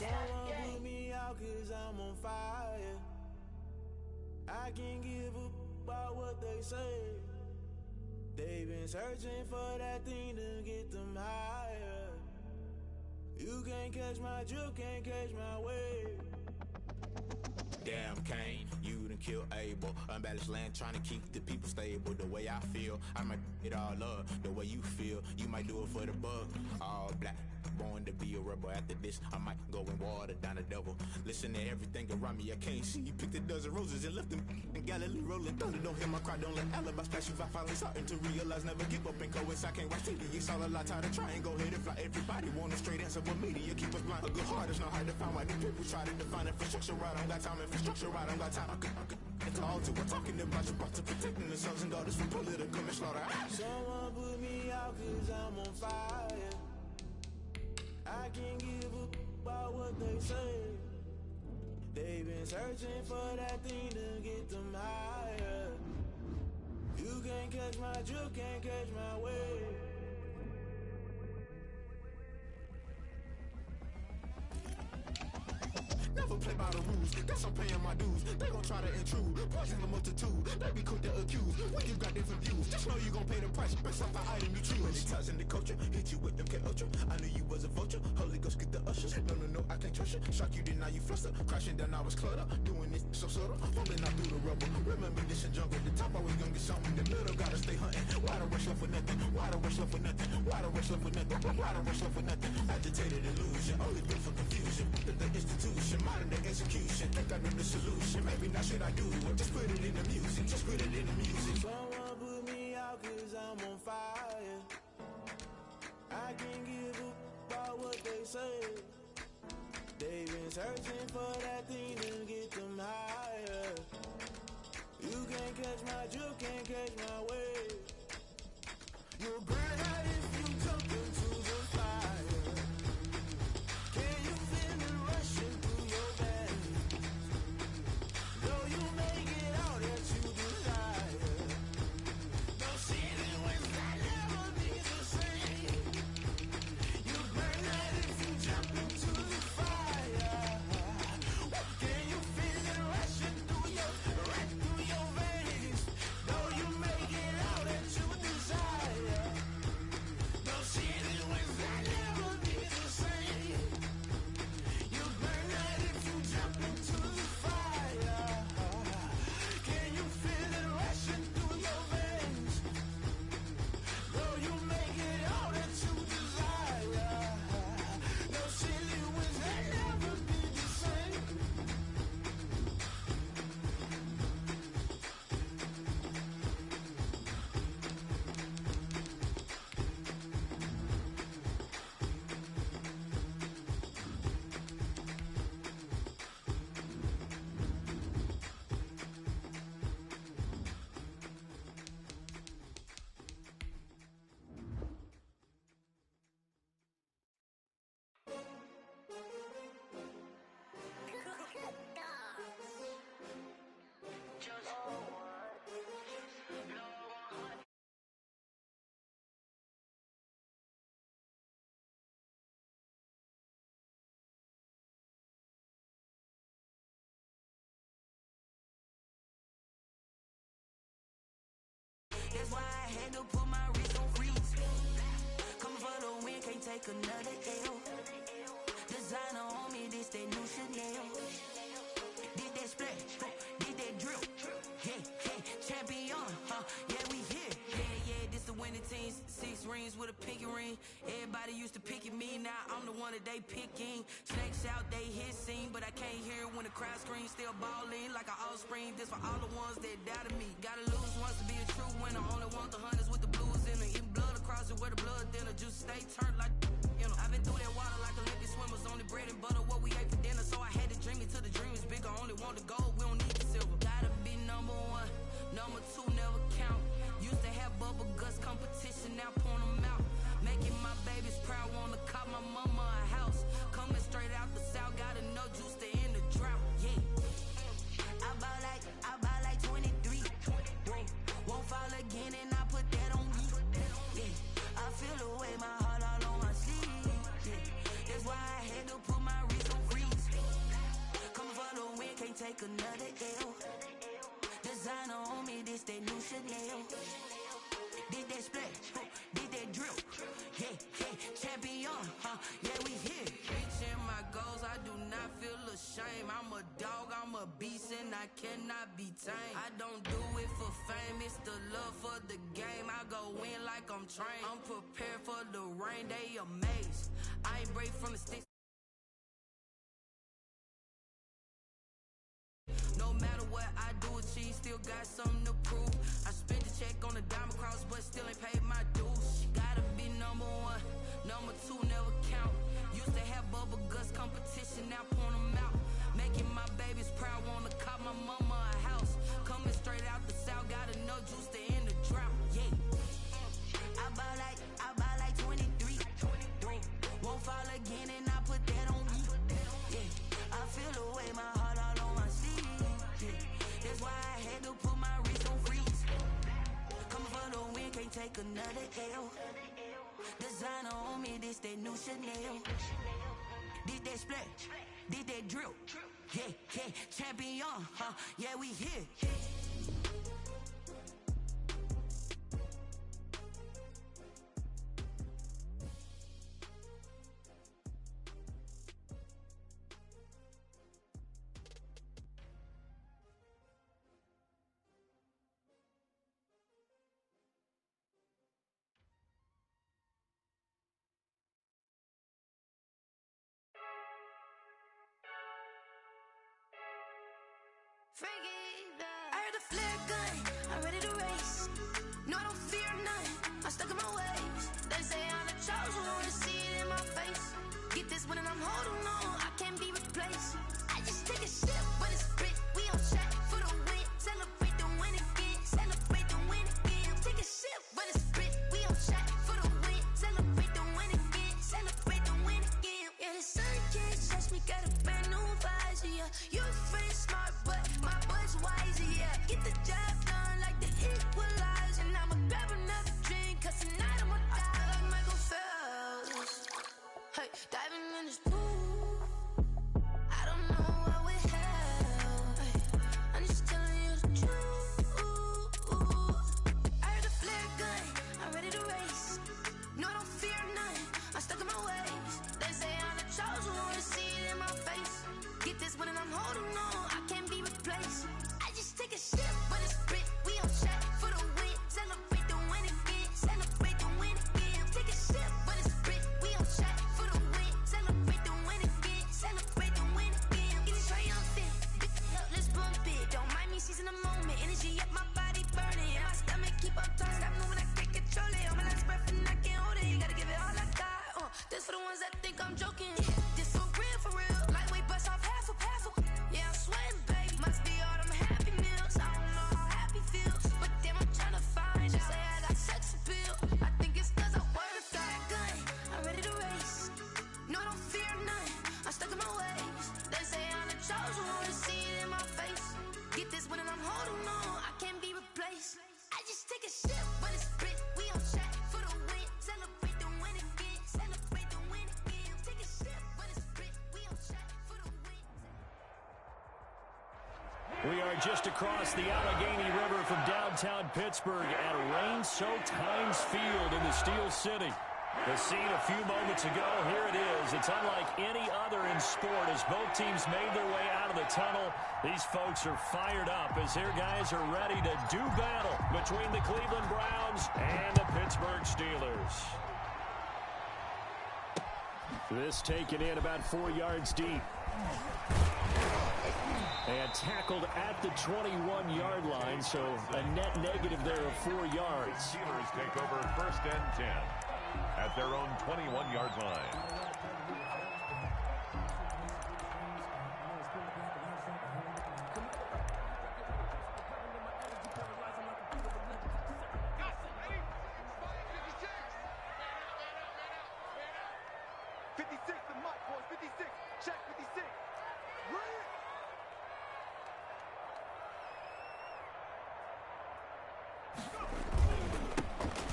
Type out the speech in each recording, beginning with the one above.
Someone put me out cause I'm on fire. I can't give a about what they say. They've been searching for that thing to get them higher. You can't catch my drift, can't catch my wave. Damn Kane, you done killed Abel. Unbalanced land, trying to keep the people stable. The way I feel, I might it all up. The way you feel, you might do it for the buck. All black, born to be a rebel. After this, I might go and water down the devil. Listen to everything around me, I can't see. You picked a dozen roses and left them in Galilee rolling thunder. Don't hear my cry, don't let alibis pass you. I finally starting to realize, never give up and coincide. I can't watch TV, it's all a lot. Tired of trying, go ahead and fly. Everybody want a straight answer, but media keep us blind. A good heart is not hard to find. Why these people try to define infrastructure right? I don't got time, infrastructure right, I don't got time. It's all to we're talking about you, brought to protecting the sons and daughters from political and slaughter. Someone put me out cause I'm on fire. I can't give a about what they say. They've been searching for that thing to get them higher. You can't catch my drift, can't catch my wave. Never play by the rules, guess I'm paying my dues. They gon' try to intrude, poison the multitude. They be quick to accuse, when you got different views. Just know you gon' pay the price, based off the item you choose. Many ties in the culture, hit you with them K-Ultra. I knew you was a vulture, Holy Ghost get the ushers. No, I can't trust you. Shock you, then now you fluster. Crashing down, I was cluttered. Doing this so subtle, falling out through the rubble. Remember this in jungle, the top always gonna get something. The middle gotta stay hunting. Why the rush left for nothing? Why the rush left for nothing? Why the rush left for nothing? Why the rush left for nothing? Agitated illusion, only built for confusion. The institution, modern day execution. Think I know the solution. Maybe not should I do it? Just put it in the music. Just put it in the music. Someone put me out cause I'm on fire. I can't give a about what they say. They've been searching for that thing to get them higher. You can't catch my drift, can't catch my wave. You'll burn out if you jump into the fire. Can you feel it rushing through your veins? Though you make it all that you desire. Those city winds that never be the same. You burn out if you jump into the fire. Can you feel it rushing through your veins? Though you make it all that you desire. Those city winds that never be the same. You burn out if you jump into the fire. Can you feel it rushing through your veins? Though you make it all that you desire. Those silly winds that never be the same. That's why I had to put my wrist on freeze. Coming for the win, can't take another L. Designer on me, this that new Chanel. Did that splash, did that drill. Yeah, champion, yeah, we here. Yeah, this the winning team. 6 rings with a pinky ring. Everybody used to pick at me, now I'm the one that they picking. Snakes out, they hit scene, but I can't hear it when the crowd screams. Still balling like an offspring. This for all the ones that doubted me. Gotta lose once to be a true winner. Only want the hunters with the blues in them. Eating blood across it where the blood thinner. Just stay turned like, you know. I've been through that water like Olympic swimmers. Only bread and butter, what we ate for dinner. So I had to dream it till the dream is bigger. Only want the gold, we don't need the silver. Gotta be number 1, number 2 never count. Used to have bubble guts competition, now point them out. Making my babies proud, wanna cop my mama a house. Coming straight out the south, got enough juice to end the drought. Yeah, I buy like 23. Won't fall again, and I put that on me. Yeah, I feel the way, my heart all on my sleeve. Yeah, that's why I had to put my wrist on free. take another L. Designer on me, this that new Chanel. Did that splash, did that drip. Yeah, champion, yeah, we here. Reaching my goals, I do not feel ashamed. I'm a dog, I'm a beast, and I cannot be tamed. I don't do it for fame, it's the love for the game. I go in like I'm trained. I'm prepared for the rain, they amazed. I ain't break from the sticks. No matter what I do, achieve, still got something to prove. I spent the check on the diamond cross, but still ain't paid my dues. Gotta be number one, number two never count. Used to have bubble guts competition, now point them out. Making my babies proud, wanna cop my mama a house. Coming straight out the south, got enough juice to end the drought. Yeah, I buy like 23. Won't fall again, and I put that on me. Yeah, I feel the way, my heart all on my sleeve. That's why I had to put my wrist on freeze. Coming for the win, can't take another L. Designer on me, this that new Chanel. Did that splash, did that drip. Yeah, champion, yeah, we here. I heard the flare gun, I'm ready to race. No, I don't fear none, I'm stuck in my ways. They say I'm the chosen one, to see it in my face. Get this one and I'm holding on, I can't be replaced. I just take a sip when it's split, we on track for the win. Celebrate the win again, celebrate the win again. Take a sip when it's split, we on track for the win. Celebrate the win again, celebrate the win again. Yeah, the sun can't touch me, got a brand new visor, yeah. You're friend smart, but my boy's wiser, yeah. Get the job done like the equalizer. And I'ma grab another drink, cause tonight I'ma die like Michael Phelps. Hey, diving in this pool, I don't know what would help. Hey, I'm just telling you the truth. I heard the flare gun, I'm ready to race. No, I don't fear none, I'm stuck in my ways. They say I'm the chosen one, to see it in my face. Get this one and I'm holding on, I can't be replaced. I just take a sip when it's split, we on track for the win. Celebrate the win again, celebrate the win again. Take a sip when it's split, we on track for the win. Celebrate the win again, celebrate the win again. Get it triumphant, let's bump it. Don't mind me seizing the moment, energy up my body burning. And my stomach keep up turning, stop moving, I can't control it. On my last breath and I can't hold it, you gotta give it all I got. This for the ones that think I'm joking. This for real, lightweight bust off half a. Yeah, I'm sweating, baby. Must be all them happy meals. I don't know how happy feels, but damn, I'm trying to find out. Say I got sex appeal. I think it's cause I wear a fat gun. I'm ready to race. No, I don't fear none, I'm stuck in my ways. They say I'm the chosen one, to see it in my face. Get this one and I'm holding on, I can't be replaced. I just take a sip when it's split, we on track for the win. Celebrate the win again, celebrate the win again. Take a sip when it's split, we on track for the win. We are just across the Allegheny River from downtown Pittsburgh at rain-soaked Heinz Field in the Steel City. The scene a few moments ago, here it is. It's unlike any other in sport as both teams made their way out of the tunnel. These folks are fired up as their guys are ready to do battle between the Cleveland Browns and the Pittsburgh Steelers. This taken in about 4 yards deep. And tackled at the 21-yard line, so a net negative there of 4 yards. Steelers take over 1st and 10 at their own 21-yard line.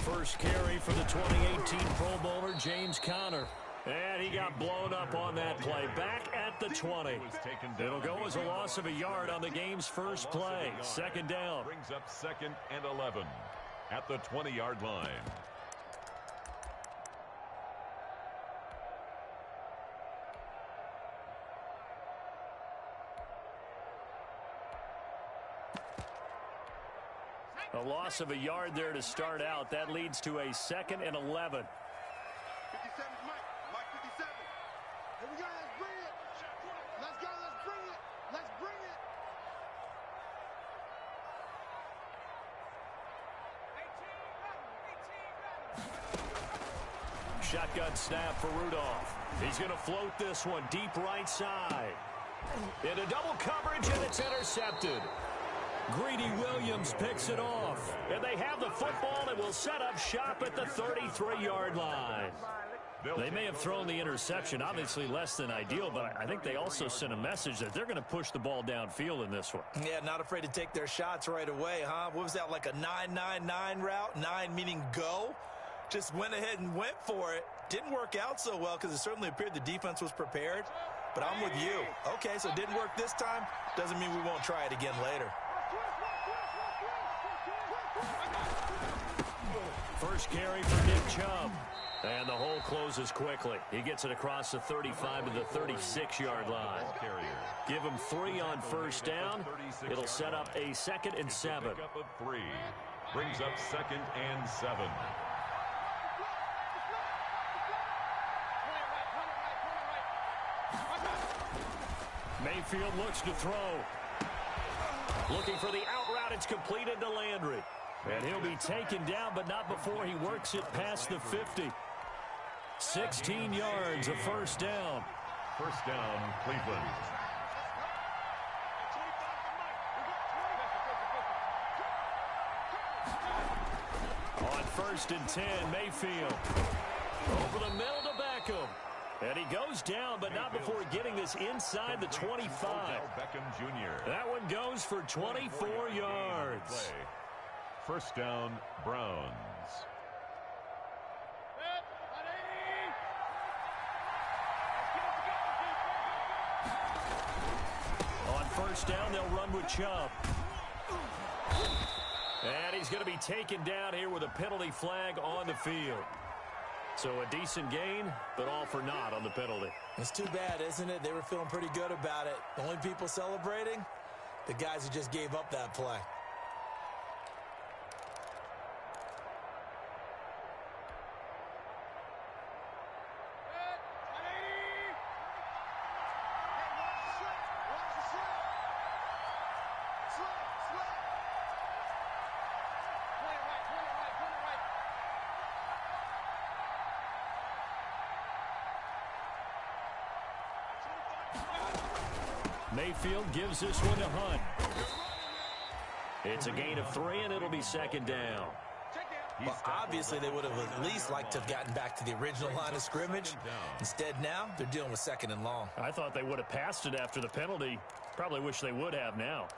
First carry for the 2018 Pro Bowler, James Conner. And he got blown up on that play. Back at the the 20. It'll go as a loss of a yard on the game's first play. Second down. Brings up 2nd and 11 at the 20-yard line. A loss of a yard there to start out. That leads to a 2nd and 11. 57 Mike. Mike 57. Here we go. Let's bring it. Let's go. Let's bring it. Let's bring it. Shotgun snap for Rudolph. He's going to float this one deep right side. Into double coverage, and it's intercepted. Greedy Williams picks it off. And they have the football and will set up shop at the 33-yard line. They may have thrown the interception, obviously less than ideal, but I think they also sent a message that they're going to push the ball downfield in this one. Yeah, not afraid to take their shots right away, huh? What was that, like a 9-9-9 route? 9 meaning go? Just went ahead and went for it. Didn't work out so well because it certainly appeared the defense was prepared. But I'm with you. Okay, so it didn't work this time. Doesn't mean we won't try it again later. First carry for Nick Chubb. And the hole closes quickly. He gets it across the 35 to the 36-yard line. Give him 3 on first down. It'll set up a 2nd and 7. Pick up of 3. Brings up 2nd and 7. Mayfield looks to throw. Looking for the out route. It's completed to Landry. And he'll be taken down, but not before he works it past the 50. 16 yards, a first down. First down, Cleveland. On 1st and 10, Mayfield. Over the middle to Beckham. And he goes down, but not before getting this inside the 25. Beckham Jr. That one goes for 24 yards. First down, Browns. On first down, they'll run with Chubb. And he's going to be taken down here with a penalty flag on the field. So a decent gain, but all for naught on the penalty. It's too bad, isn't it? They were feeling pretty good about it. The only people celebrating, the guys who just gave up that play. Mayfield gives this one to Hunt. It's a gain of 3, and it'll be 2nd down. Well, obviously, they would have at least liked to have gotten back to the original line of scrimmage. Instead, now, they're dealing with 2nd and long. I thought they would have passed it after the penalty. Probably wish they would have now.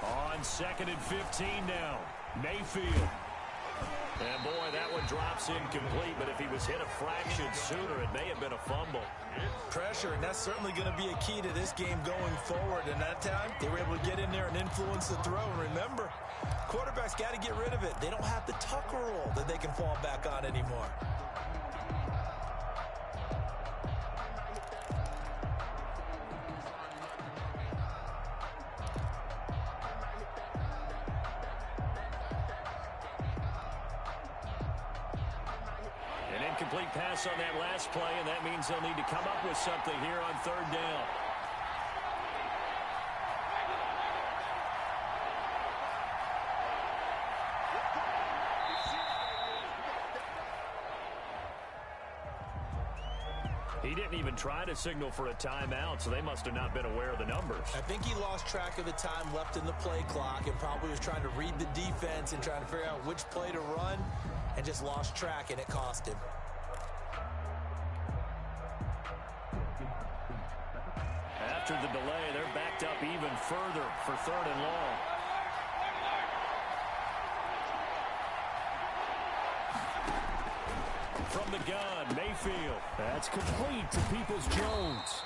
On 2nd and 15 now. Mayfield. And boy, that one drops incomplete, but if he was hit a fraction sooner, it may have been a fumble. Pressure, and that's certainly going to be a key to this game going forward. And that time, they were able to get in there and influence the throw. And remember, quarterbacks got to get rid of it. They don't have the tucker roll that they can fall back on anymore. Incomplete pass on that last play, and that means they'll need to come up with something here on 3rd down. He didn't even try to signal for a timeout, so they must have not been aware of the numbers. I think he lost track of the time left in the play clock and probably was trying to read the defense and trying to figure out which play to run and just lost track, and it cost him. after the delay. They're backed up even further for 3rd and long. From the gun, Mayfield. That's complete to Peoples-Jones.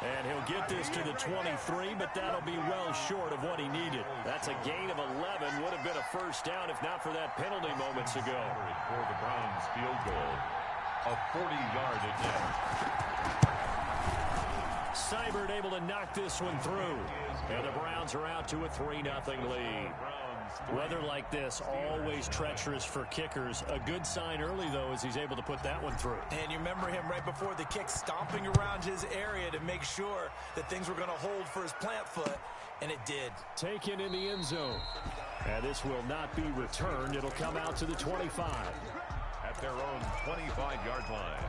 And he'll get this to the 23, but that'll be well short of what he needed. That's a gain of 11. Would have been a first down if not for that penalty moments ago. For the Browns field goal, a 40-yard attempt. Seibert able to knock this one through. And the Browns are out to a 3-0 lead. Weather like this, always treacherous for kickers. A good sign early, though, as he's able to put that one through. And you remember him right before the kick stomping around his area to make sure that things were going to hold for his plant foot, and it did. Taken in the end zone. And this will not be returned. It'll come out to the 25. At their own 25-yard line.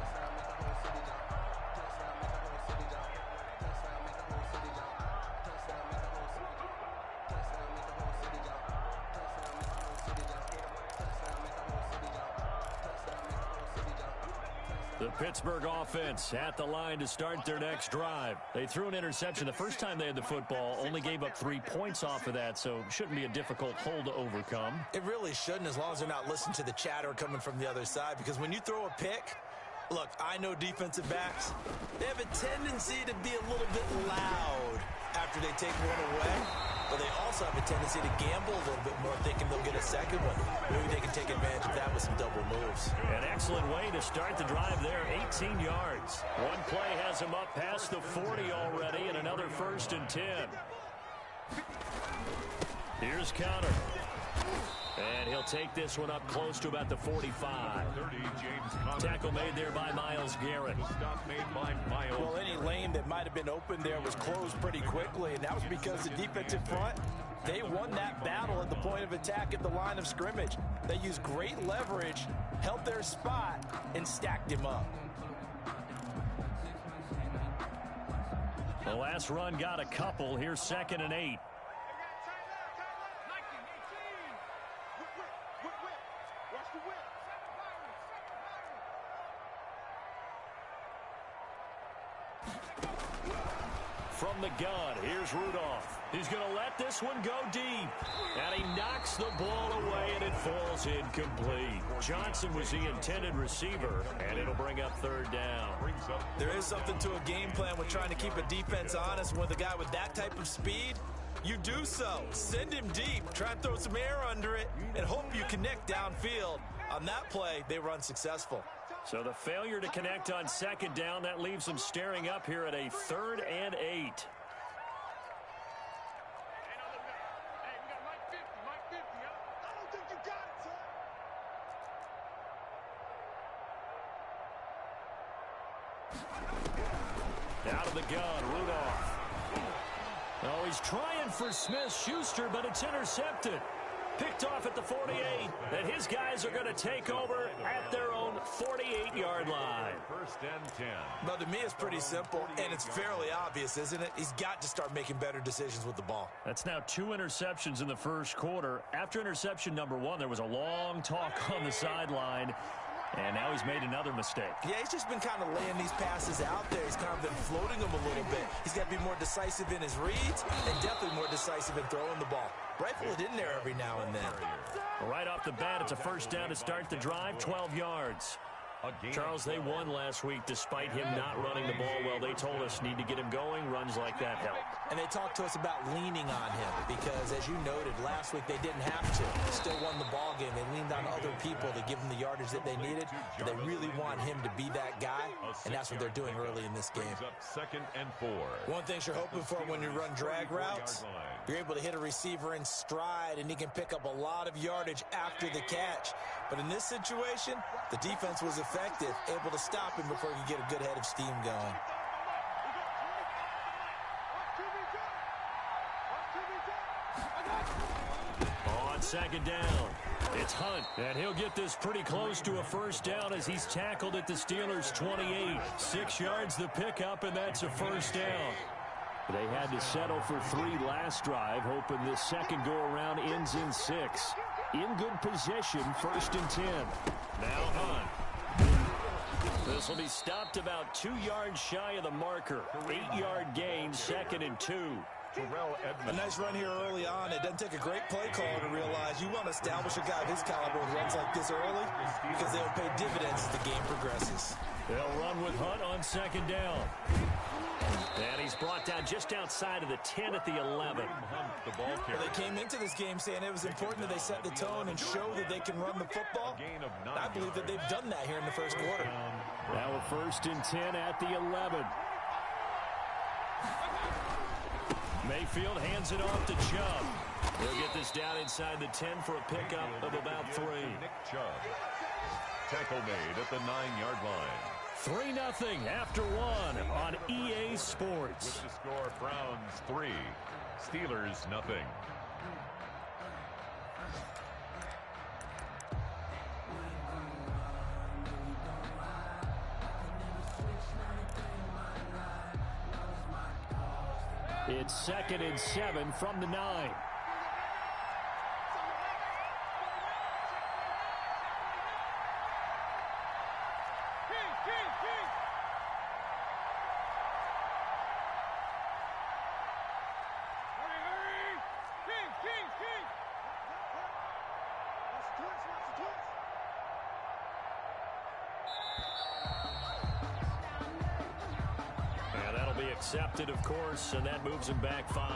The Pittsburgh offense at the line to start their next drive. They threw an interception the first time they had the football, only gave up 3 points off of that, so shouldn't be a difficult hole to overcome. It really shouldn't, as long as they're not listening to the chatter coming from the other side, because when you throw a pick, look, I know defensive backs, they have a tendency to be a little bit loud after they take one away, but they also have a tendency to gamble a little bit more, thinking they'll get a second one. Maybe they can take advantage of that with some double moves. An excellent way to start the drive there, 18 yards. One play has him up past the 40 already, and another 1st and 10. Here's counter. And he'll take this one up close to about the 45. 30, James Tackle made there by Myles Garrett. Stop made by Myles. Well, any lane that might have been open there was closed pretty quickly, and that was because the defensive front, they won that battle at the point of attack at the line of scrimmage. They used great leverage, held their spot, and stacked him up. The last run got a couple. Here's 2nd and 8. From the gun, here's Rudolph. He's going to let this one go deep. And he knocks the ball away, and it falls incomplete. Johnson was the intended receiver, and it'll bring up 3rd down. There is something to a game plan with trying to keep a defense honest. With a guy with that type of speed, you do so. Send him deep. Try and throw some air under it, and hope you connect downfield. On that play, they were unsuccessful. So the failure to connect on 2nd down, that leaves them staring up here at a 3rd and 8. Out of the gun, Rudolph. Oh, he's trying for Smith-Schuster, but it's intercepted. Picked off at the 48, and his guys are going to take over at their own 48-yard line. 1st and 10. Well, to me, it's pretty simple, and it's fairly obvious, isn't it? He's got to start making better decisions with the ball. That's now 2 interceptions in the first quarter. After interception number 1, there was a long talk on the sideline. And now he's made another mistake. Yeah, he's just been kind of laying these passes out there. He's kind of been floating them a little bit. He's got to be more decisive in his reads and definitely more decisive in throwing the ball. Rifle it in there every now and then. Right off the bat, it's a 1st down to start the drive, 12 yards. Charles, they won last week despite him not running the ball well. They told us need to get him going. Runs like that help. And they talked to us about leaning on him because, as you noted, last week they didn't have to. They still won the ball game. They leaned on other people to give them the yardage that they needed. But they really want him to be that guy, and that's what they're doing early in this game. 2nd and 4. One thing you're hoping for when you run drag routes, you're able to hit a receiver in stride, and he can pick up a lot of yardage after the catch. But in this situation, the defense was effective, able to stop him before he could get a good head of steam going. On 2nd down, it's Hunt, and he'll get this pretty close to a 1st down as he's tackled at the Steelers' 28. 6 yards the pickup, and that's a 1st down. They had to settle for 3 last drive, hoping this second go-around ends in 6. In good position, 1st and 10. Now Hunt. This will be stopped about 2 yards shy of the marker. 8-yard gain, 2nd and 2. A nice run here early on. It doesn't take a great play caller to realize you want to establish a guy of his caliber with runs like this early because they'll pay dividends as the game progresses. They'll run with Hunt on 2nd down. And he's brought down just outside of the 10 at the 11. Well, they came into this game saying it was important that they set the tone and show that they can run the football. I believe that they've done that here in the first quarter. Now a 1st and 10 at the 11. Mayfield hands it off to Chubb. He'll get this down inside the 10 for a pickup of about 3. Nick Chubb. Tackle made at the 9-yard line. 3-0 after 1 on EA Sports. With the score, Browns 3, Steelers 0. It's 2nd and 7 from the 9. Accepted, of course, and that moves him back 5.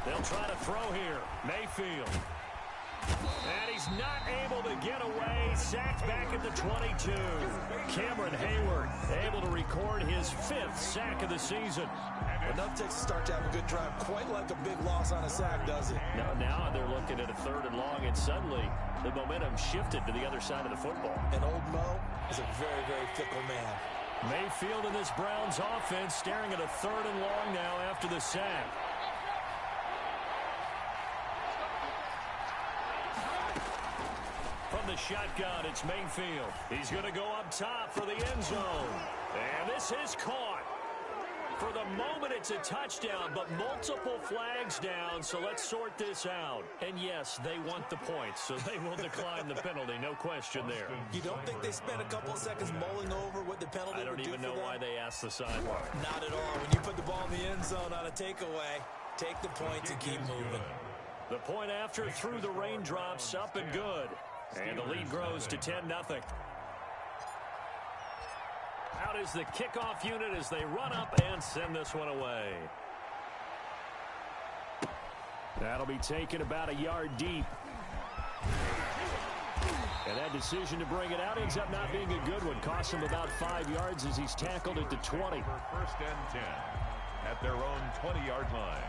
They'll try to throw here. Mayfield. And he's not able to get away. Sacked back at the 22. Cameron Hayward able to record his 5th sack of the season. Enough takes to start to have a good drive. Quite like a big loss on a sack, does it? Now they're looking at a 3rd and long, and suddenly the momentum shifted to the other side of the football. And old Mo is a very, very fickle man. Mayfield in this Browns offense staring at a 3rd and long now after the sack. From the shotgun, it's Mayfield. He's going to go up top for the end zone. And this is caught. For the moment, it's a touchdown, but multiple flags down, so let's sort this out. And yes, they want the points, so they will decline the penalty, no question there. You don't think they spent a couple of seconds mulling over what the penalty would do for them? I don't even know why they asked the sideline. Not at all. When you put the ball in the end zone on a takeaway, take the points and keep moving. The point after through the raindrops, up and good. And the lead grows to 10-0. Out is the kickoff unit as they run up and send this one away. That'll be taken about a yard deep. And that decision to bring it out ends up not being a good one. Costs him about 5 yards as he's tackled at the 20. For 1st and 10 at their own 20-yard line.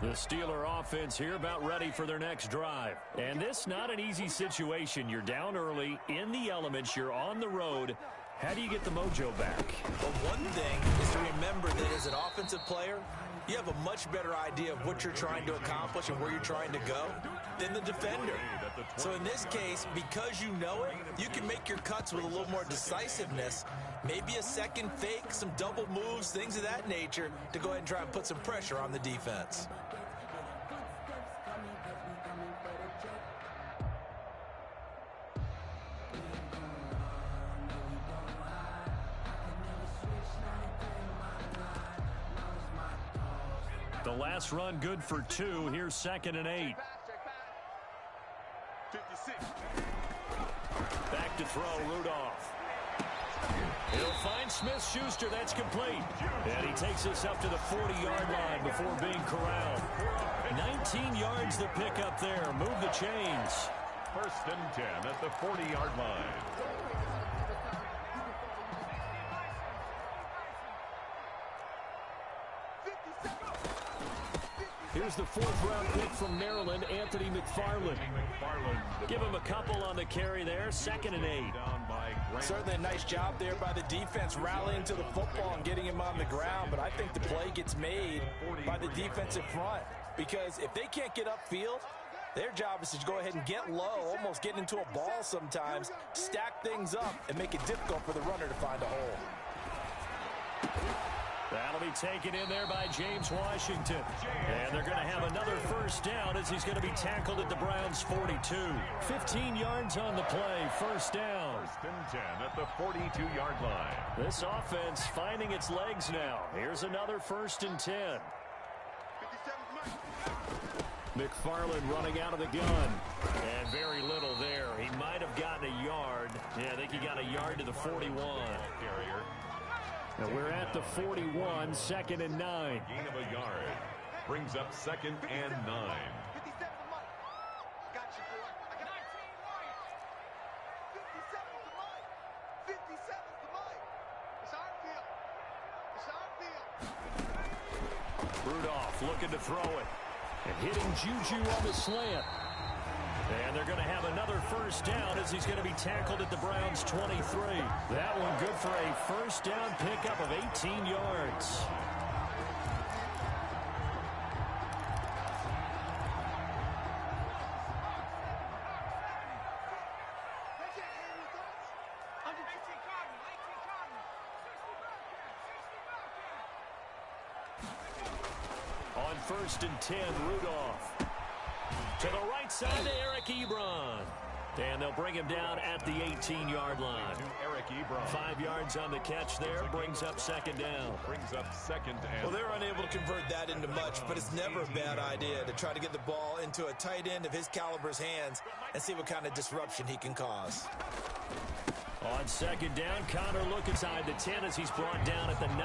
The Steeler offense here about ready for their next drive. And this not an easy situation. You're down early, in the elements, you're on the road. How do you get the mojo back? Well, one thing is to remember that as an offensive player, you have a much better idea of what you're trying to accomplish and where you're trying to go than the defender. So in this case, because you know it, you can make your cuts with a little more decisiveness, maybe a second fake, some double moves, things of that nature, to go ahead and try and put some pressure on the defense. The last run good for 2. Here's 2nd and 8. 56. Back to throw, Rudolph. He'll find Smith-Schuster. That's complete. And he takes us up to the 40-yard line before being corralled. 19 yards the pick up there. Move the chains. 1st and 10 at the 40-yard line. Here's the 4th-round pick from Maryland, Anthony McFarland. Give him a couple on the carry there, 2nd and 8. Certainly a nice job there by the defense, rallying to the football and getting him on the ground. But I think the play gets made by the defensive front, because if they can't get upfield, their job is to go ahead and get low, almost get into a ball sometimes, stack things up, and make it difficult for the runner to find a hole. That'll be taken in there by James Washington. And they're going to have another 1st down as he's going to be tackled at the Browns' 42. 15 yards on the play, 1st down. 1st and 10 at the 42-yard line. This offense finding its legs now. Here's another 1st and 10. McFarland running out of the gun. And very little there. He might have gotten a yard. Yeah, I think he got a yard to the 41. Carrier. Now we're at the 41, 2nd and 9. Gain of a yard. Brings up 2nd and 9. 57 to Mike. Got you, boy. I got 57 to Mike. 57 to Mike. It's our field. It's our field. Rudolph looking to throw it. And hitting Juju on the slant. And they're going to have another 1st down as he's going to be tackled at the Browns' 23. That one good for a 1st down pickup of 18 yards. On 1st and 10, Rudolph. To the right side to Eric Ebron. And they'll bring him down at the 18-yard line. Eric Ebron. 5 yards on the catch there. Brings up 2nd down. Brings up 2nd and... Well, they're unable to convert that into much, but it's never a bad idea to try to get the ball into a tight end of his caliber's hands and see what kind of disruption he can cause. On 2nd down, Connor look inside the 10 as he's brought down at the 9.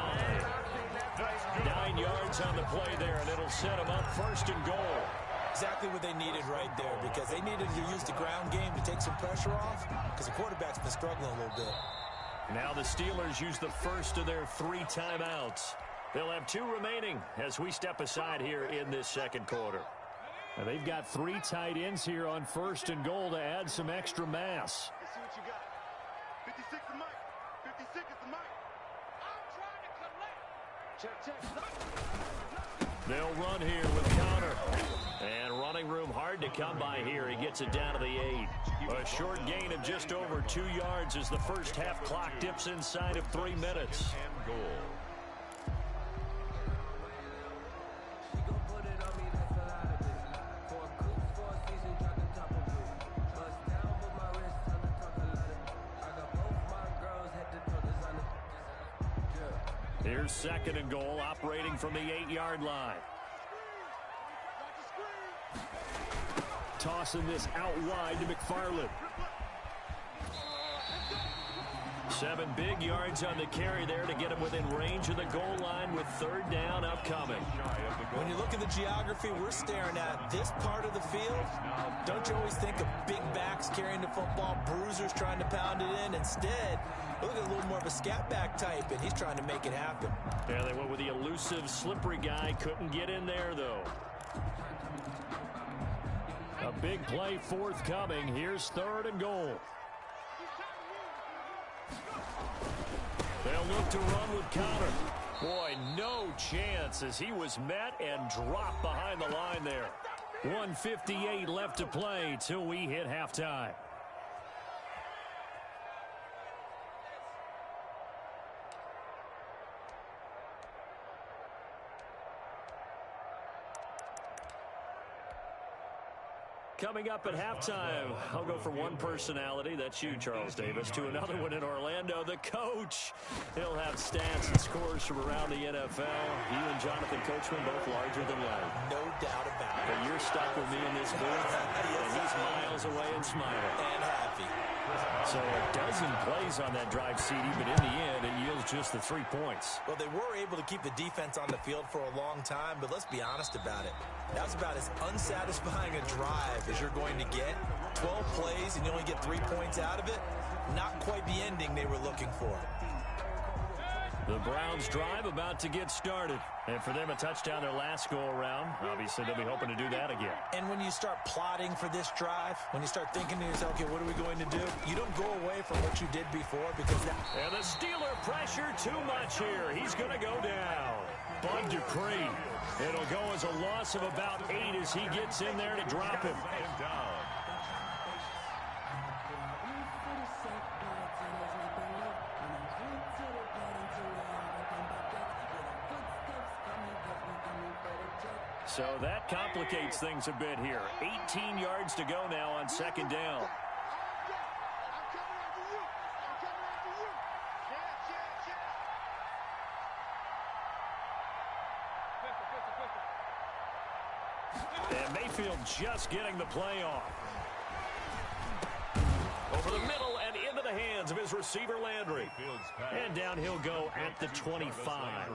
9 yards on the play there, and it'll set him up 1st and goal. Exactly what they needed right there, because they needed to use the ground game to take some pressure off, because the quarterback's been struggling a little bit. Now the Steelers use the 1st of their 3 timeouts. They'll have 2 remaining as we step aside here in this 2nd quarter. Now they've got 3 tight ends here on 1st and goal to add some extra mass. Let's see what you got. 56 to Mike. 56 is to Mike. I'm trying to collect. Check. They'll run here with Connor. And running room hard to come by here. He gets it down to the 8. A short gain of just over 2 yards as the 1st half clock dips inside of 3 minutes. And goal. Here's 2nd and goal, operating from the 8-yard line. Tossing this out wide to McFarland. 7 big yards on the carry there to get him within range of the goal line with 3rd down upcoming. When you look at the geography we're staring at, this part of the field, don't you always think of big backs carrying the football, bruisers trying to pound it in? Instead, look at a little more of a scat back type, and he's trying to make it happen. Yeah, they went with the elusive, slippery guy. Couldn't get in there, though. A big play forthcoming. Here's 3rd and goal. They'll look to run with Connor. Boy, no chance as he was met and dropped behind the line there. 1:58 left to play till we hit halftime. Coming up at halftime, I'll go from one personality, that's you, Charles Davis, to another one in Orlando, the coach. He'll have stats and scores from around the NFL. You and Jonathan Coachman both larger than life. No doubt about it. But you're stuck with me in this booth, and he's miles away and smiling. And happy. So a dozen plays on that drive, CD, but in the end, it yields just the 3 points. Well, they were able to keep the defense on the field for a long time, but let's be honest about it. That was about as unsatisfying a drive as you're going to get. 12 plays and you only get 3 points out of it. Not quite the ending they were looking for. The Browns drive about to get started. And for them, a touchdown their last go-around. Obviously, they'll be hoping to do that again. And when you start plotting for this drive, when you start thinking to yourself, okay, what are we going to do? You don't go away from what you did before because that... And the Steeler pressure too much here. He's going to go down. Bud Dupree. It'll go as a loss of about 8 as he gets in there to drop him. Down. So that complicates things a bit here. 18 yards to go now on second down. And Mayfield just getting the play off. Over the middle and into the hands of his receiver Landry. And down he'll go at the 25.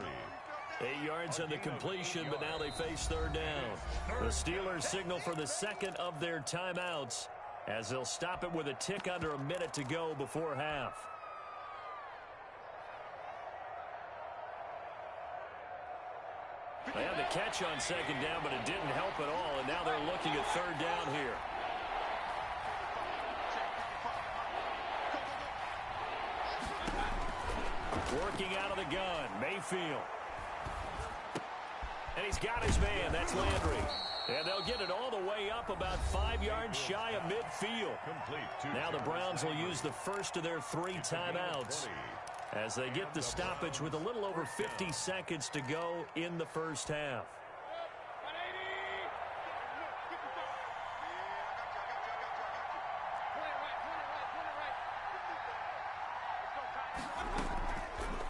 8 yards on the completion, but now they face third down. The Steelers signal for the second of their timeouts as they'll stop it with a tick under a minute to go before half. They had the catch on second down, but it didn't help at all, and now they're looking at third down here. Working out of the gun, Mayfield. And he's got his man. That's Landry. And they'll get it all the way up about 5 yards shy of midfield. Now the Browns will use the first of their 3 timeouts as they get the stoppage with a little over 50 seconds to go in the first half.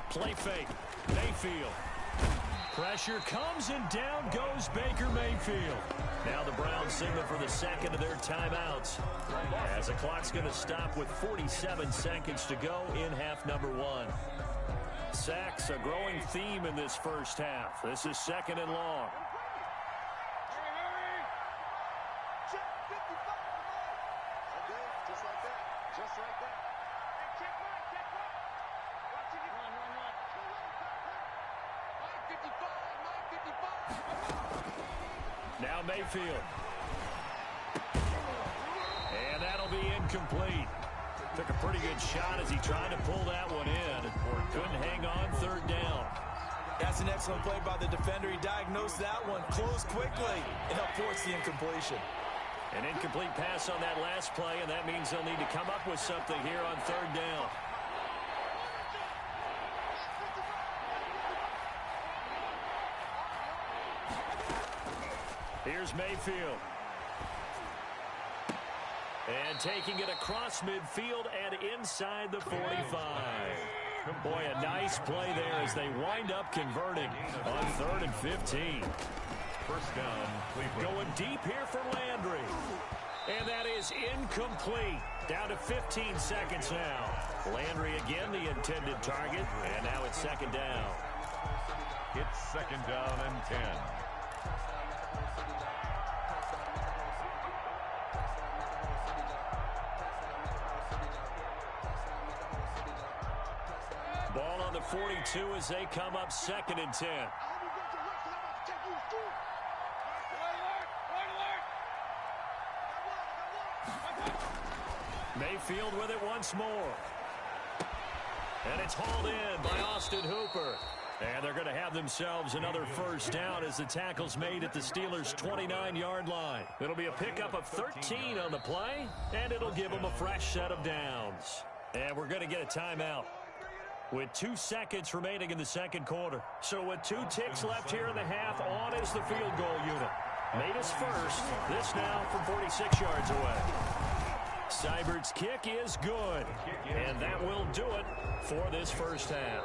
Play fake. Mayfield. Pressure comes and down goes Baker Mayfield. Now the Browns signal for the second of their timeouts as the clock's going to stop with 47 seconds to go in half number 1. Sacks, a growing theme in this first half. This is second and long. Now Mayfield. And that'll be incomplete. Took a pretty good shot as he tried to pull that one in. Couldn't hang on third down. That's an excellent play by the defender. He diagnosed that one, closed quickly, and helped force the incompletion. An incomplete pass on that last play, and that means they'll need to come up with something here on third down. Here's Mayfield. And taking it across midfield and inside the 45. Boy, a nice play there as they wind up converting on 3rd and 15. First down, Cleveland. Going deep here for Landry. And that is incomplete. Down to 15 seconds now. Landry again the intended target. And now it's second down. It's second down and 10. Ball on the 42 as they come up second and 10. Mayfield with it once more. And it's hauled in by Austin Hooper. And they're going to have themselves another first down as the tackle's made at the Steelers' 29-yard line. It'll be a pickup of 13 on the play, and it'll give them a fresh set of downs. And we're going to get a timeout with 2 seconds remaining in the second quarter. So with 2 ticks left here in the half, on is the field goal unit. Made us first. This now from 46 yards away. Seibert's kick is good, and that will do it for this first half.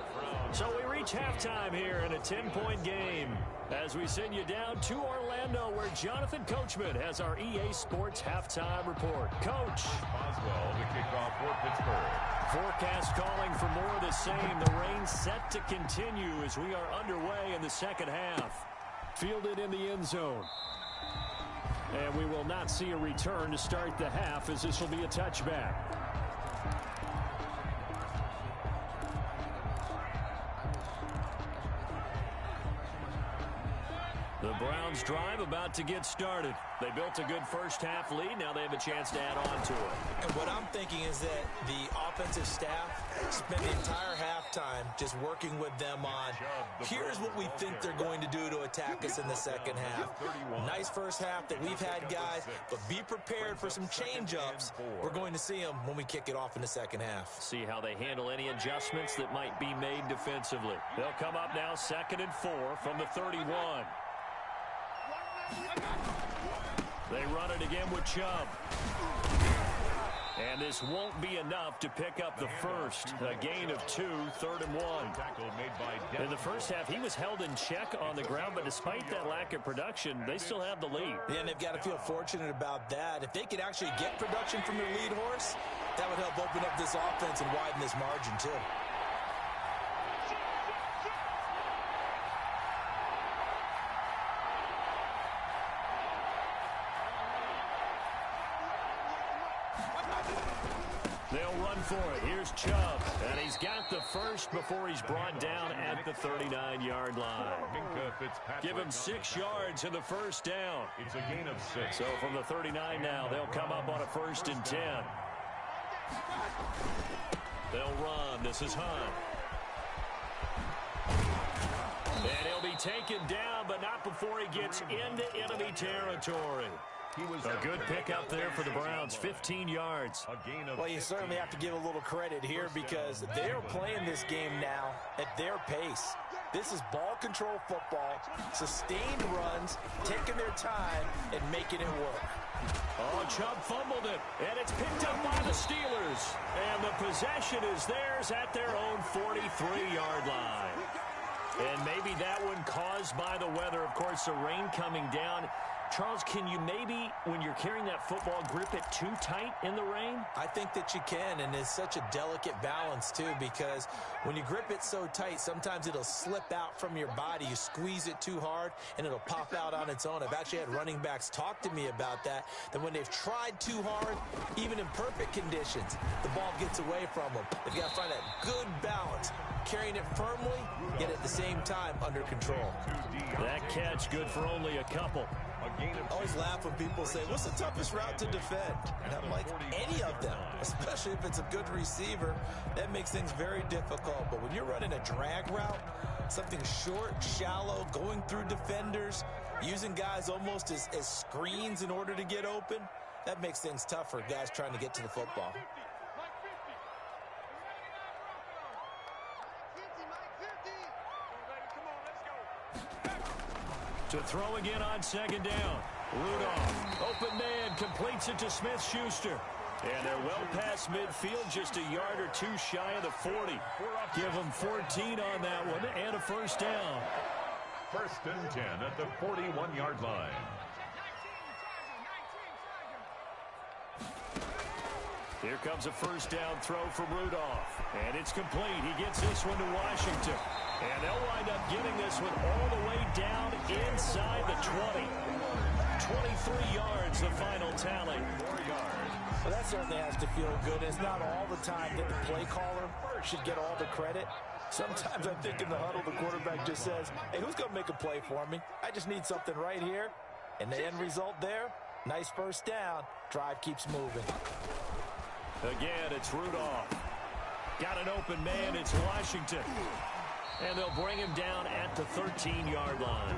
So we reach halftime here in a 10-point game as we send you down to Orlando, where Jonathan Coachman has our EA Sports halftime report. Coach. Boswell to kick off for Pittsburgh. Forecast calling for more of the same. The rain set to continue as we are underway in the second half. Fielded in the end zone. And we will not see a return to start the half, as this will be a touchback. The Browns drive about to get started. They built a good first-half lead. Now they have a chance to add on to it. And what I'm thinking is that the offensive staff spent the entire halftime just working with them on, here's what we think they're going to do to attack us in the second half. Nice first half that we've had, guys, but be prepared for some change-ups. We're going to see them when we kick it off in the second half. See how they handle any adjustments that might be made defensively. They'll come up now 2nd and 4 from the 31. They run it again with Chubb. And this won't be enough to pick up the first. A gain of 2, 3rd and 1. In the first half, he was held in check on the ground, but despite that lack of production, they still have the lead. Yeah, and they've got to feel fortunate about that. If they could actually get production from their lead horse, that would help open up this offense and widen this margin, too. They'll run for it. Here's Chubb. And he's got the first before he's brought down at the 39-yard line. Give him 6 yards in the first down. It's a gain of 6. So from the 39 now, they'll come up on a 1st and 10. They'll run. This is Hunt. And he'll be taken down, but not before he gets into enemy territory. A good pickup there for the Browns, 15 yards. Well, you certainly have to give a little credit here because they're playing this game now at their pace. This is ball control football, sustained runs, taking their time, and making it work. Oh, Chubb fumbled it, and it's picked up by the Steelers. And the possession is theirs at their own 43-yard line. And maybe that one caused by the weather. Of course, the rain coming down. Charles, can you maybe, when you're carrying that football, grip it too tight in the rain? I think that you can, and it's such a delicate balance, too, because when you grip it so tight, sometimes it'll slip out from your body. You squeeze it too hard, and it'll pop out on its own. I've actually had running backs talk to me about that when they've tried too hard, even in perfect conditions, the ball gets away from them. They've got to find that good balance, carrying it firmly, yet at the same time under control. That catch good for only a couple. I always laugh when people say, what's the toughest route to defend? And I'm like, any of them, especially if it's a good receiver. That makes things very difficult. But when you're running a drag route, something short, shallow, going through defenders, using guys almost as screens in order to get open, that makes things tough for guys trying to get to the football. To throw again on 2nd down. Rudolph, open man, completes it to Smith-Schuster. And they're well past midfield, just a yard or two shy of the 40. Give them 14 on that one and a 1st down. 1st and 10 at the 41-yard line. Here comes a 1st down throw for Rudolph. And it's complete. He gets this one to Washington. And they'll wind up getting this one all the way down inside the 20. 23 yards, the final tally. 4 yards. Well, that certainly has to feel good. It's not all the time that the play caller should get all the credit. Sometimes I think in the huddle, the quarterback just says, hey, who's going to make a play for me? I just need something right here. And the end result there, nice 1st down. Drive keeps moving. Again, it's Rudolph. Got an open man. It's Washington. And they'll bring him down at the 13-yard line.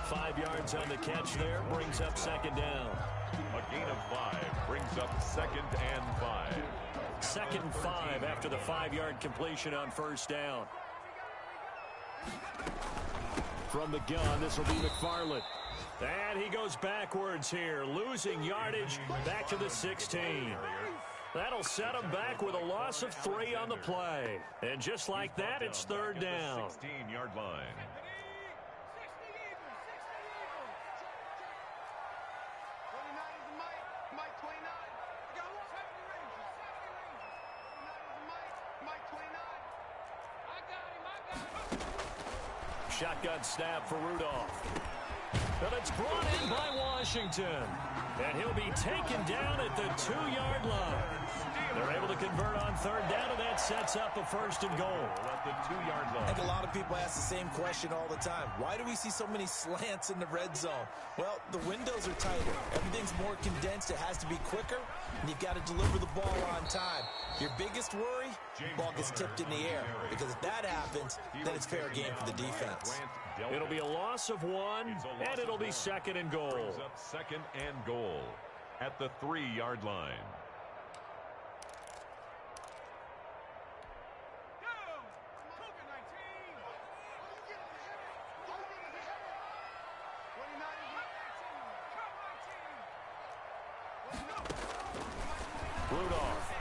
5 yards on the catch there. Brings up 2nd down. A gain of 5 brings up 2nd and 5. 2nd and 5 after the 5-yard completion on 1st down. From the gun, this will be McFarland. And he goes backwards here, losing yardage back to the 16. That'll set him back with a loss of 3 on the play. And just like that, it's 3rd down. 16-yard line. Shotgun snap for Rudolph. And it's brought in by Washington. And he'll be taken down at the 2-yard line. They're able to convert on 3rd down, and that's that sets up a 1st and goal. At the 2-yard I line. think a lot of people ask the same question all the time. Why do we see so many slants in the red zone? Well, the windows are tighter. Everything's more condensed. It has to be quicker, and you've got to deliver the ball on time. Your biggest worry, ball gets tipped in the air, because if that happens, then it's fair game for the defense. It'll be a loss of 1, and it'll be 2nd and goal. Brings up 2nd and goal at the 3-yard line. Rudolph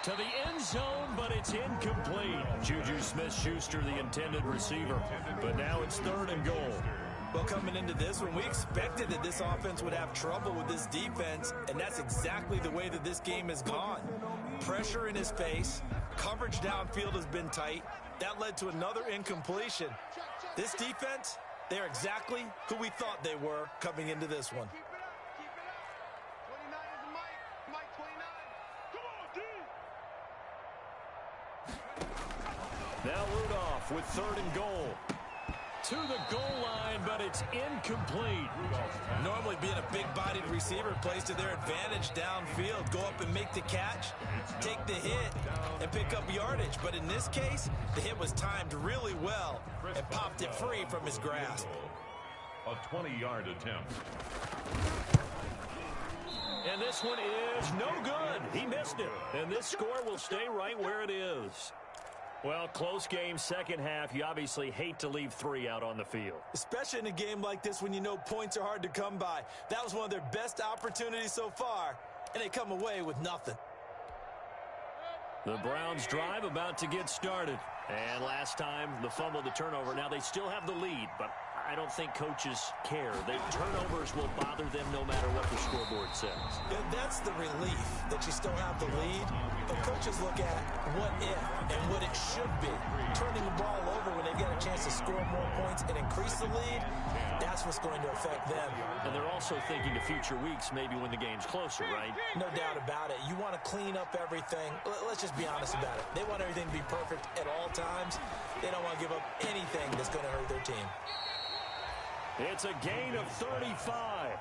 to the end zone, but it's incomplete. Juju Smith-Schuster, the intended receiver, but now it's 3rd and goal. Well, coming into this one, we expected that this offense would have trouble with this defense, and that's exactly the way that this game has gone. Pressure in his face, coverage downfield has been tight. That led to another incompletion. This defense, they're exactly who we thought they were coming into this one. Now Rudolph with 3rd and goal. To the goal line, but it's incomplete. Normally being a big-bodied receiver plays to their advantage downfield. Go up and make the catch, take the hit, and pick up yardage. But in this case, the hit was timed really well and popped it free from his grasp. A 20-yard attempt. And this one is no good. He missed it. And this score will stay right where it is. Well, close game, second half. You obviously hate to leave 3 out on the field. Especially in a game like this when you know points are hard to come by. That was one of their best opportunities so far, and they come away with nothing. The Browns drive about to get started. And last time, the fumble, the turnover. Now they still have the lead, but I don't think coaches care. The turnovers will bother them no matter what the scoreboard says. Yeah, that's the relief that you still have the lead. But coaches look at what if and what it should be. Turning the ball over when they get a chance to score more points and increase the lead, that's what's going to affect them. And they're also thinking to future weeks, maybe when the game's closer, right? No doubt about it. You want to clean up everything. Let's just be honest about it. They want everything to be perfect at all times. They don't want to give up anything that's going to hurt their team. It's a gain of 35.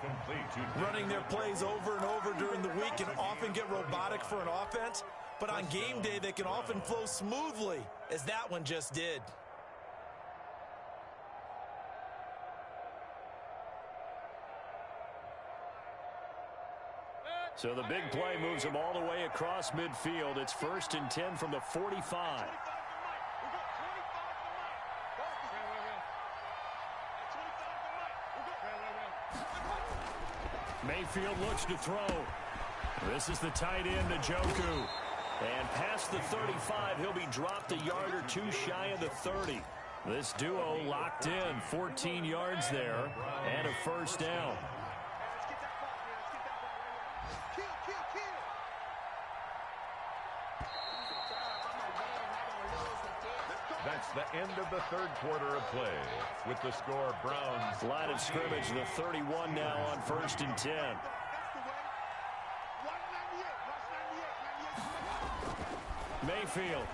Running their plays over and over during the week can often get robotic for an offense, but on game day they can often flow smoothly, as that one just did. So the big play moves them all the way across midfield. It's 1st and 10 from the 45. Mayfield looks to throw. This is the tight end, Njoku. And past the 35, he'll be dropped a yard or 2 shy of the 30. This duo locked in, 14 yards there, and a 1st down. That's the end of the 3rd quarter of play. With the score, Browns. Line of scrimmage, the 31 now on 1st and 10. Mayfield.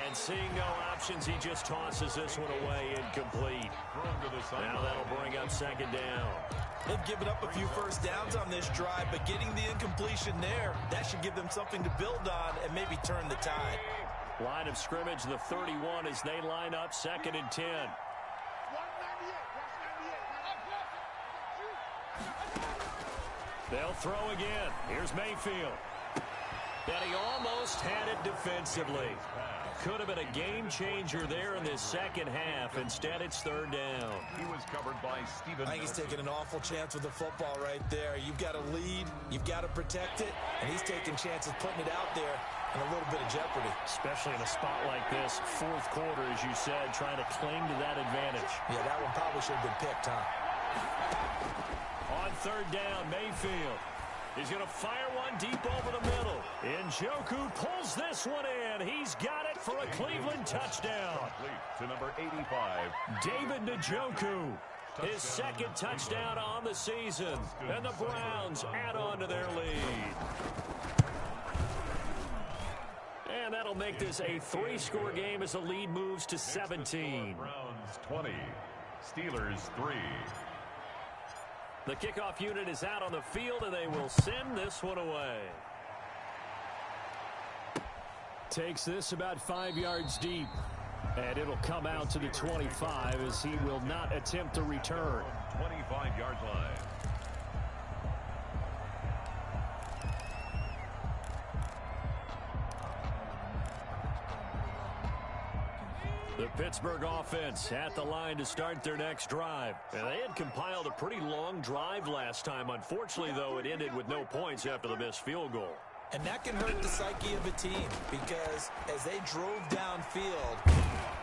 And seeing no options, he just tosses this one away, incomplete. Now that'll bring up 2nd down. They've given up a few 1st downs on this drive, but getting the incompletion there, that should give them something to build on and maybe turn the tide. Line of scrimmage, the 31 as they line up 2nd and 10. They'll throw again. Here's Mayfield. And he almost had it defensively. Could have been a game changer there in this second half. Instead, it's 3rd down. He was covered by Steven. I think he's taking an awful chance with the football right there. You've got to lead, you've got to protect it, and he's taking chances putting it out there in a little bit of jeopardy. Especially in a spot like this, 4th quarter, as you said, trying to cling to that advantage. Yeah, that one probably should have been picked, huh? On 3rd down, Mayfield. He's going to fire one deep over the middle. Njoku pulls this one in. He's got it for a Cleveland touchdown. To number 85. David Njoku. His 2nd touchdown on the season. And the Browns add on to their lead. they'll make this a 3-score game as the lead moves to 17. Browns 20, Steelers 3. The kickoff unit is out on the field, and they will send this one away. Takes this about 5 yards deep. And it'll come out to the 25 as he will not attempt to return. 25-yard line. The Pittsburgh offense at the line to start their next drive. And they had compiled a pretty long drive last time. Unfortunately, though, it ended with no points after the missed field goal. And that can hurt the psyche of a team because as they drove downfield,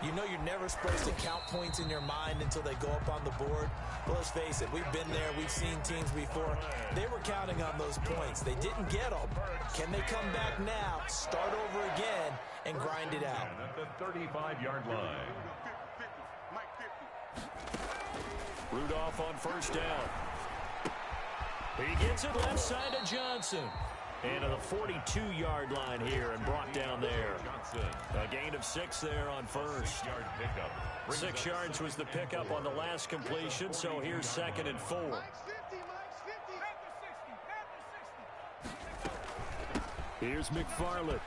you know you're never supposed to count points in your mind until they go up on the board. But let's face it, we've been there. We've seen teams before. They were counting on those points. They didn't get them. Can they come back now, start over again, and grind it out? At the 35-yard line. Rudolph on first down. He gets it left side to Johnson. And to the 42-yard line here and brought down there. A gain of 6 there on first. 6 yards was the pickup on the last completion, so here's 2nd and 4. Here's McFarland.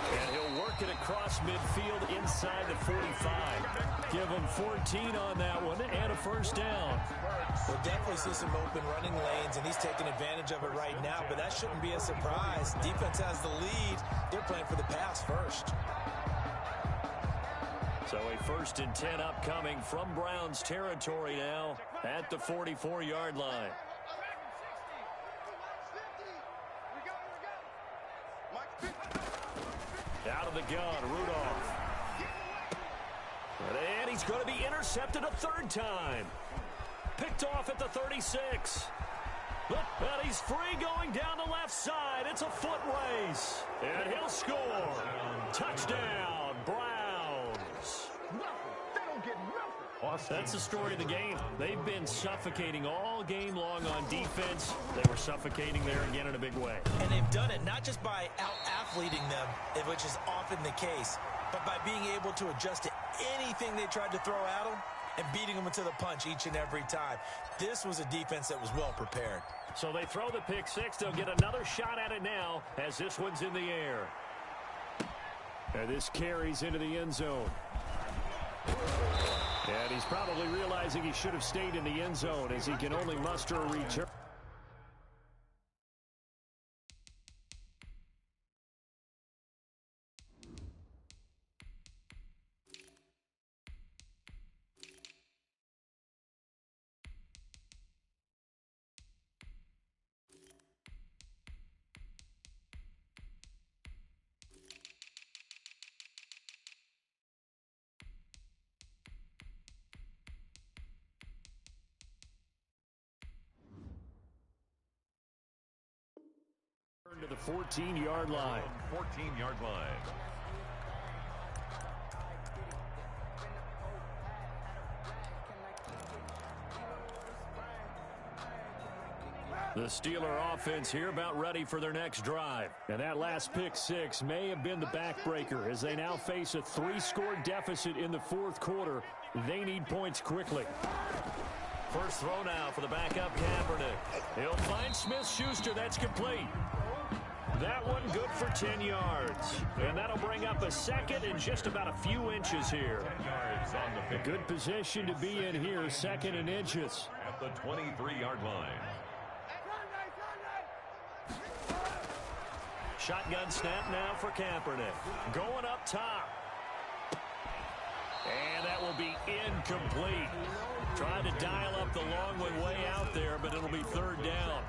And he'll work it across midfield inside the 45. Give him 14 on that one and a first down. We'll definitely see some open running lanes, and he's taking advantage of it right now, but that shouldn't be a surprise. Defense has the lead. They're playing for the pass first. So a 1st and 10 upcoming from Browns territory now at the 44-yard line. Out of the gun, Rudolph. And he's going to be intercepted a 3rd time. Picked off at the 36. And he's free going down the left side. It's a foot race. And he'll score. Touchdown, Browns. That's the story of the game. They've been suffocating all game long on defense. They were suffocating there again in a big way. And they've done it not just by out-athleting them, which is often the case, but by being able to adjust to anything they tried to throw at them and beating them into the punch each and every time. This was a defense that was well prepared. So they throw the pick 6. They'll get another shot at it now as this one's in the air. And this carries into the end zone. And he's probably realizing he should have stayed in the end zone as he can only muster a return. To the 14-yard line. 14-yard line. The Steeler offense here about ready for their next drive. And that last pick 6 may have been the backbreaker as they now face a 3-score deficit in the 4th quarter. They need points quickly. First throw now for the backup Kaepernick. He'll find Smith-Schuster. That's complete. That one good for 10 yards. And that'll bring up a 2nd and just about a few inches here. 10 yards on the pick. Good position to be in here, 2nd and inches. At the 23-yard line. Shotgun snap now for Kaepernick. Going up top. And that will be incomplete. Trying to dial up the long one way out there, but it'll be 3rd down.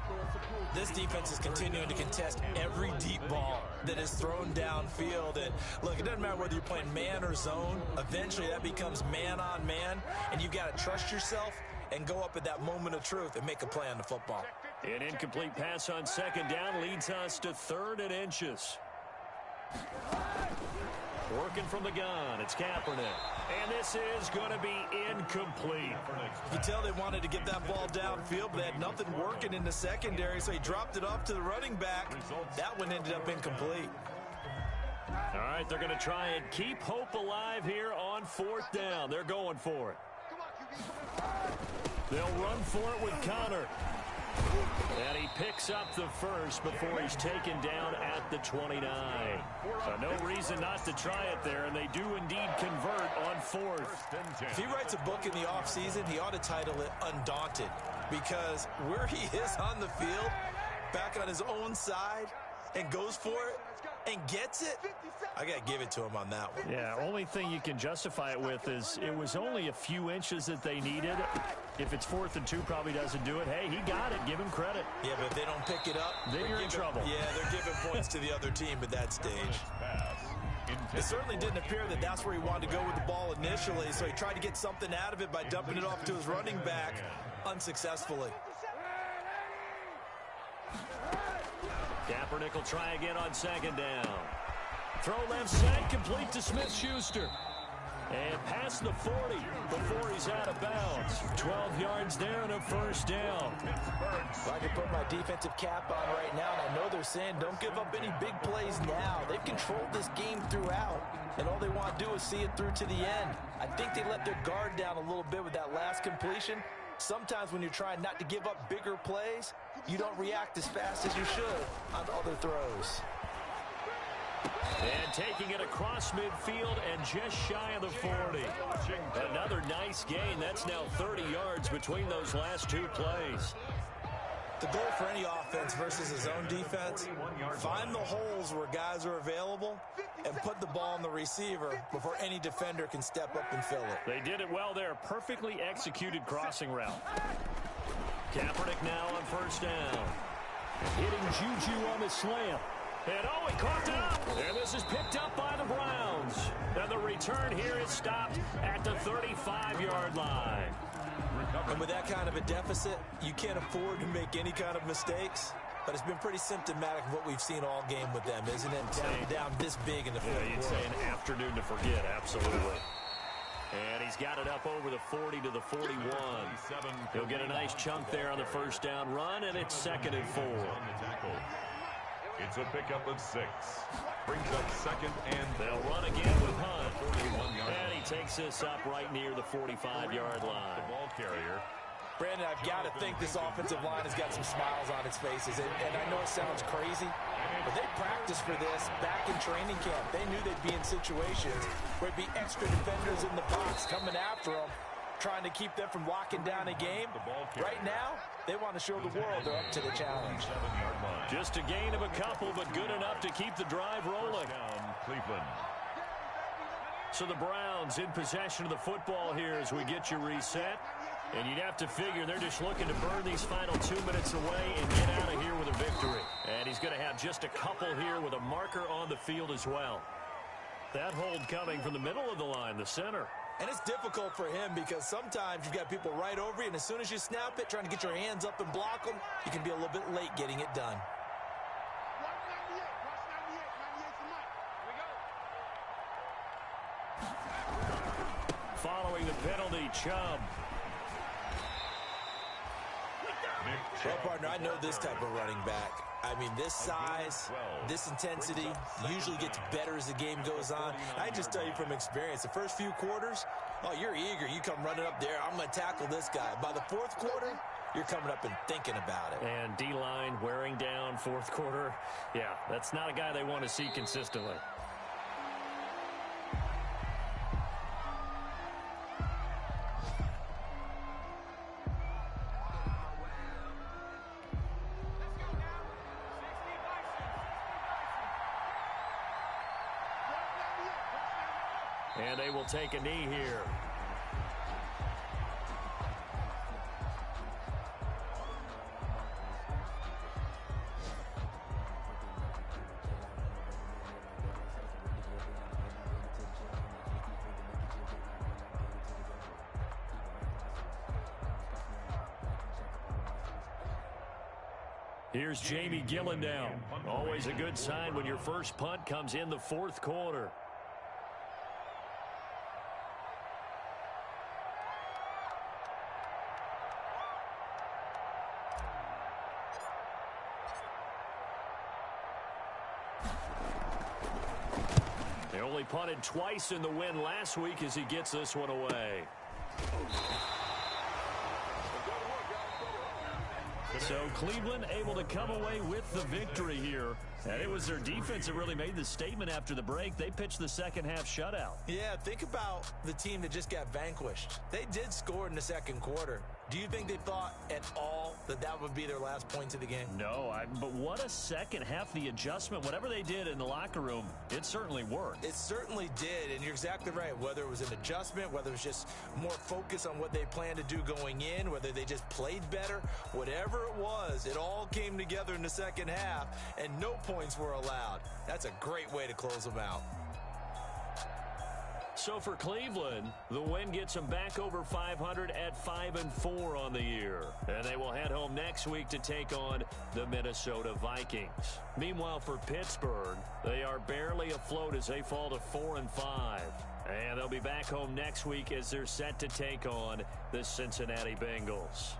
This defense is continuing to contest every deep ball that is thrown downfield. And look, it doesn't matter whether you're playing man or zone. Eventually, that becomes man on man, and you've got to trust yourself and go up at that moment of truth and make a play on the football. An incomplete pass on 2nd down leads us to 3rd and inches. Working from the gun, it's Kaepernick. And this is going to be incomplete. You can tell they wanted to get that ball downfield, but they had nothing working in the secondary, so he dropped it off to the running back. That one ended up incomplete. All right, they're going to try and keep hope alive here on 4th down. They're going for it. They'll run for it with Connor. And he picks up the first before he's taken down at the 29. So no reason not to try it there, and they do indeed convert on 4th. If he writes a book in the offseason, he ought to title it Undaunted, because where he is on the field, back on his own side, and goes for it and gets it, I got to give it to him on that one. Yeah, only thing you can justify it with is it was only a few inches that they needed. If it's 4th and 2, probably doesn't do it. Hey, he got it. Give him credit. Yeah, but if they don't pick it up, then you're in trouble. Yeah, they're giving points to the other team at that stage. It certainly didn't appear that that's where he wanted to go with the ball initially, so he tried to get something out of it by dumping it off to his running back unsuccessfully. Kaepernick will try again on 2nd down. Throw left side, complete to Smith-Schuster. And past the 40 before he's out of bounds. 12 yards there and a 1st down. If I could put my defensive cap on right now, and I know they're saying don't give up any big plays now. They've controlled this game throughout, and all they want to do is see it through to the end. I think they let their guard down a little bit with that last completion. Sometimes when you're trying not to give up bigger plays, you don't react as fast as you should on other throws. And taking it across midfield and just shy of the 40. Another nice gain. That's now 30 yards between those last 2 plays. The goal for any offense versus his own defense, find the holes where guys are available and put the ball on the receiver before any defender can step up and fill it. They did it well there. Perfectly executed crossing route. Kaepernick now on 1st down. Hitting Juju on the slant. And oh, he caught up. And this is picked up by the Browns. And the return here is stopped at the 35-yard line. And with that kind of a deficit, you can't afford to make any kind of mistakes. But it's been pretty symptomatic of what we've seen all game with them, isn't it? Down this big in the fourth quarter. You'd say an afternoon to forget, absolutely. And he's got it up over the 40 to the 41. He'll get a nice chunk there on the 1st down run, and it's 2nd and 4. It's a pickup of 6. Brings up 2nd and they'll run again with Hunt. And he takes this up right near the 45-yard line. The ball carrier. Brandon, I've got to think this offensive line has got some smiles on its faces. And I know it sounds crazy, but they practiced for this back in training camp. They knew they'd be in situations where it'd be extra defenders in the box coming after them, trying to keep them from locking down a game. Right now, they want to show the world they're up to the challenge. Just a gain of a couple, but good enough to keep the drive rolling. Cleveland. So the Browns in possession of the football here as we get you reset. And you'd have to figure they're just looking to burn these final 2 minutes away and get out of here with a victory. And he's going to have just a couple here with a marker on the field as well. That hold coming from the middle of the line, the center. And it's difficult for him because sometimes you've got people right over you, and as soon as you snap it, trying to get your hands up and block them, you can be a little bit late getting it done. Following the penalty, Chubb. Well, partner, I know this type of running back. I mean, this size, this intensity usually gets better as the game goes on. I just tell you from experience, the first few quarters, oh, you're eager. You come running up there, I'm going to tackle this guy. By the 4th quarter, you're coming up and thinking about it. And D-line wearing down 4th quarter. Yeah, that's not a guy they want to see consistently. And they will take a knee here. Here's Jamie Gillen now. Always a good sign when your first punt comes in the 4th quarter. They only punted twice in the win last week as he gets this one away. So Cleveland able to come away with the victory here. And it was their defense that really made the statement after the break. They pitched the second half shutout. Yeah, think about the team that just got vanquished. They did score in the second quarter. Do you think they thought at all that that would be their last points of the game? No, but what a second half. The adjustment, whatever they did in the locker room, it certainly worked. It certainly did, and you're exactly right. Whether it was an adjustment, whether it was just more focus on what they planned to do going in, whether they just played better, whatever it was, it all came together in the second half, and no points were allowed. That's a great way to close them out. So for Cleveland, the win gets them back over 500 at 5-4 on the year. And they will head home next week to take on the Minnesota Vikings. Meanwhile, for Pittsburgh, they are barely afloat as they fall to 4-5. And they'll be back home next week as they're set to take on the Cincinnati Bengals.